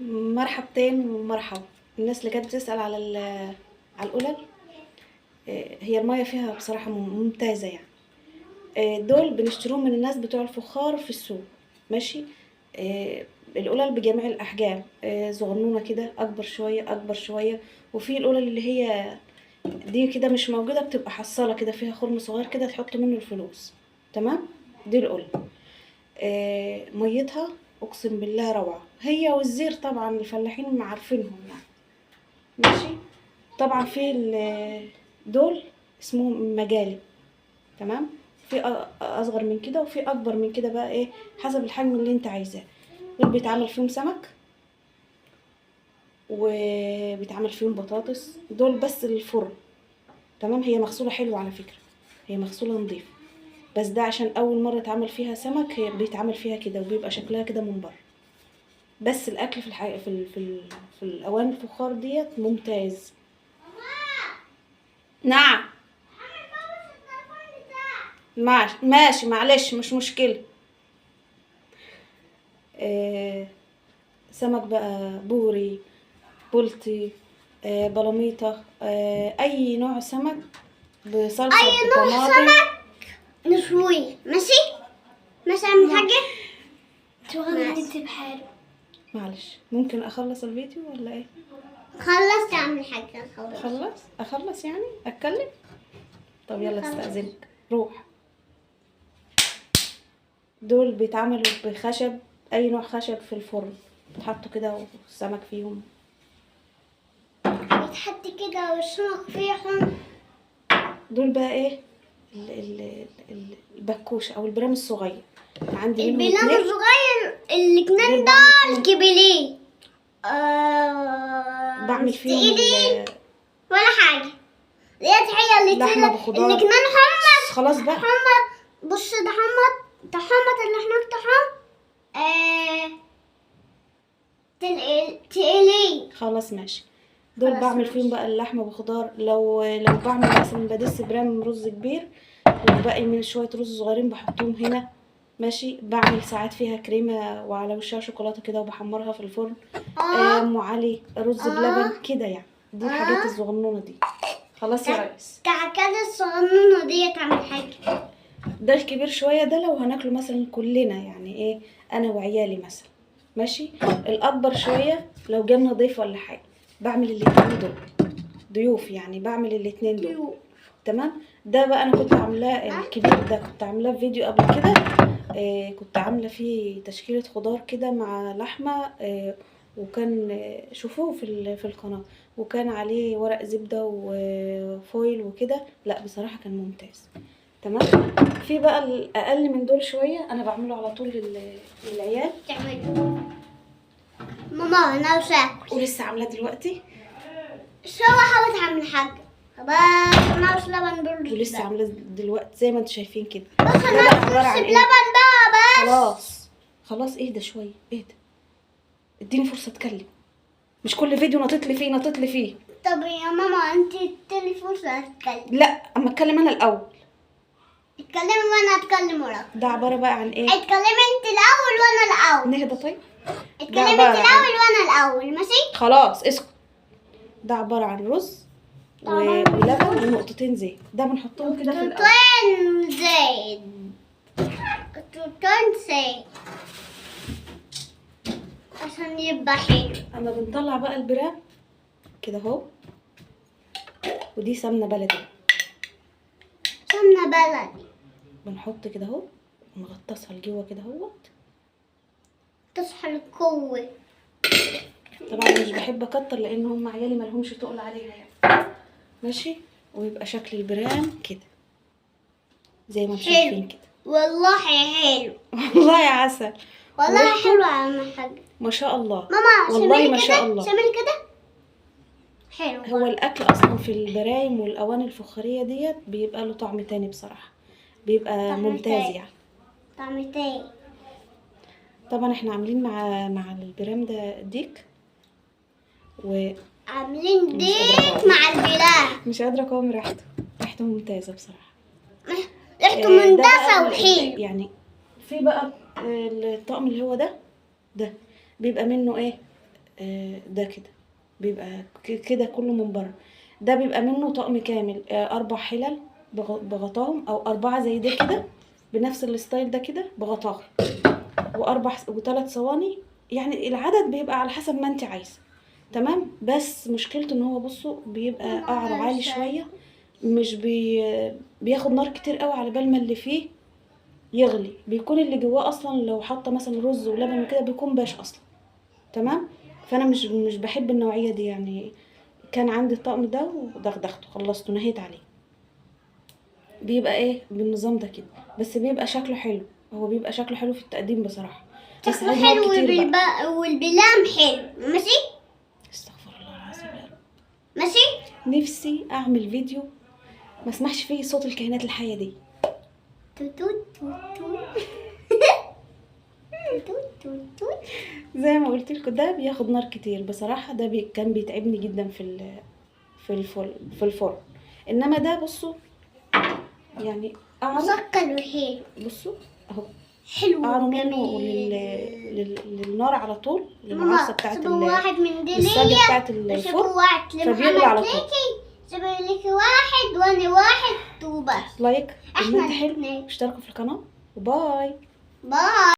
مرحبتين ومرحبا. الناس اللي كانت بتسأل على على القلل، هي المية فيها بصراحة ممتازة يعني. دول بنشتروهم من الناس بتوع الفخار في السوق، ماشي. القلل بجميع الأحجام، صغنونة كده، أكبر شوية أكبر شوية. وفي القلل اللي هي دي كده مش موجودة، بتبقى حصالة كده فيها خرم صغير كده تحط منه الفلوس. تمام. دي القلل. ميتها اقسم بالله روعه، هي والزير طبعا الفلاحين عارفينهم يعني، ماشي. طبعا في دول اسمهم مجالي. تمام. في اصغر من كده وفي اكبر من كده، بقى ايه حسب الحجم اللي انت عايزاه. دول بيتعمل فيهم سمك وبيتعمل فيهم بطاطس، دول بس للفرن. تمام. هي مغسوله حلو على فكره، هي مغسوله نظيفه، بس ده عشان اول مره اتعمل فيها سمك، هي بيتعمل فيها كده وبيبقى شكلها كده من بره. بس الاكل في الحقيقه في الاواني الفخار ديت ممتاز. نعم. ماشي ماشي، معلش مش مشكله. سمك بقى بوري، بلطي، بلاميطه، اي نوع سمك بصلصه اي نوع بطماطم. سمك نشويه، ماشي. ماشي اعمل حاجه تغني بحاله. معلش ممكن اخلص الفيديو ولا ايه؟ خلص تعمل حاجه. اخلص يعني اتكلم. طب يلا استأذنك روح. دول بيتعملوا بخشب، اي نوع خشب في الفرن بتحطوا كده والسمك فيهم. بيتحط كده والسمك فيهم. دول بقى ايه البكوش او البرام الصغير، عندي منهم البلام اتنين. الصغير الاتنين دول كبليه. بعمل مش فيهم تقيلين ولا حاجه. ديت هي اللي لحمه بخضار. الاتنين حمص. خلاص بقى. حمص. بص ده حمص، ده حمص اللي هناك ده حمص. تقيلين. خلاص ماشي. دول خلاص بعمل ماشي. فيهم بقى اللحمه بخضار. لو بعمل مثلا بدس برام رز كبير وباقي من شويه رز صغيرين بحطهم هنا، ماشي. بعمل ساعات فيها كريمه وعلى وشها شوكولاته كده وبحمرها في الفرن. ام علي رز بلبن كده يعني. دي الحاجات الصغنونه دي. خلاص يا ريس. كعكات الصغنونة ديت اعمل حاجة. ده الكبير شويه، ده لو هناكله مثلا كلنا يعني ايه، انا وعيالي مثلا، ماشي. الاكبر شويه لو جالنا ضيف ولا حاجه، بعمل الاتنين دول ضيوف يعني، بعمل الاتنين دول. تمام. ده بقى انا كنت عاملاه الكبير ده، كنت عاملاه فيديو قبل كده. كنت عامله فيه تشكيله خضار كده مع لحمه. وكان شوفوه في القناه، وكان عليه ورق زبده وفويل وكده. لا بصراحه كان ممتاز. تمام. في بقى الاقل من دول شويه انا بعمله على طول للعيال. تعمل ماما انا وساكل ولسه عاملاه دلوقتي. شو حاولت اعمل حاجة. بس انا وش لبن برد. ولسه عاملاه دلوقتي زي ما انتم شايفين كده. بس ده انا بقى عباره بس عن بلبن ايه؟ بقى بس. خلاص اهدى شويه اهدى، اديني فرصه اتكلم. مش كل فيديو نطيت لي فيه. طب يا ماما انت اديني فرصة اتكلم. لا، اما اتكلم انا الاول. اتكلمي وانا اتكلم وراك. ده عباره بقى عن ايه؟ اتكلمي انت الاول وانا الاول. نهدى طيب. اتكلمي انت الاول وانا الاول، ماشي. خلاص اسكت. ده عباره عن رز ولبن ونقطتين زيت، ده بنحطهم كده في الاول. توتين زيت. توتين زيت عشان يبقى حلو. اما بنطلع بقى البرام كده اهو، ودي سمنه بلدي. سمنة بلدي. بنحط كده اهو ونغطسها لجوه كده اهوت. تصحى القوة. طبعا مش بحب اكتر لان هم عيالي مالهمش تقل عليها يعني، ماشي. ويبقى شكل البرام كده زي ما انتم شايفين كده. والله حلو. والله يا عسل. والله حلو يا عم حاج. ما شاء الله. ماما والله ما شاء الله. شمل كده حلو. هو الاكل اصلا في البرايم والاواني الفخاريه ديت بيبقى له طعم تاني بصراحه، بيبقى طعم ممتاز تاني. يعني. طعم تاني. طبعا احنا عاملين مع البرام ده ديك عاملين ديك مع البلاد. مش قادره اقاوم ريحته. ريحته ممتازه بصراحه. ريحته ده مندسة بقى وحلو. يعني. في بقى الطقم اللي هو ده بيبقى منه ايه، ده كده بيبقى كده كله من بره. ده بيبقى منه طقم كامل، 4 حلل بغطاهم، او 4 زي ده كده بنفس الستايل ده كده بغطاهم، و3 صواني. يعني العدد بيبقى على حسب ما انت عايزه. تمام. بس مشكلته ان هو بصوا بيبقى قعره عالي شويه، مش بياخد نار كتير قوي على بال ما اللي فيه يغلي. بيكون اللي جواه اصلا لو حاطه مثلا رز ولبن وكده بيكون باش اصلا. تمام. فانا مش بحب النوعيه دي يعني. كان عندي الطقم ده ودغدغته خلصته نهيت عليه. بيبقى ايه بالنظام ده كده، بس بيبقى شكله حلو. هو بيبقى شكله حلو في التقديم بصراحه، بس شكله عايز نار حلو كتير بقى. والبلام حلو. ماشي. استغفر الله العظيم يا رب. ماشي. نفسي اعمل فيديو ما اسمعش فيه صوت الكائنات الحيه دي. توت توت توت توت توت توت. زي ما قلت لكم ده بياخد نار كتير بصراحه. ده كان بيتعبني جدا في الفرن. انما ده بصوا يعني قعروا، مسكر وحلو. بصوا اهو، حلو قعروا منه وجميل. للنار على طول، للعصا ماما بتاعت سيبوا واحد من دي الصاجة ليا بتاعت وسيبوا الفرن، واحد فبيغلي على لمحمد طول. ليكي. سيبوا ليكي واحد وانا واحد وبس. لايك، احنا كومنت حلو، الاتنين. اشتركوا في القناة، وباي. باي.